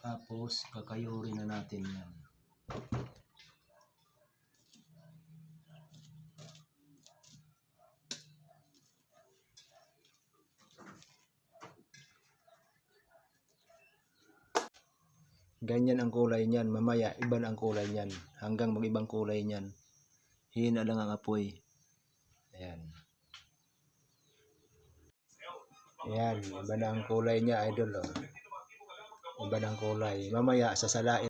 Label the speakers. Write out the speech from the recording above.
Speaker 1: Tapos kakayurin na natin yan. Ganyan ang kulay niyan. Mamaya iba na ang kulay niyan. Hanggang mag-ibang kulay niyan. Hina lang ang apoy. Ayan. Ayan. Iba na ang kulay niya, idol. Oh. Iba na ang kulay. Mamaya sasalain.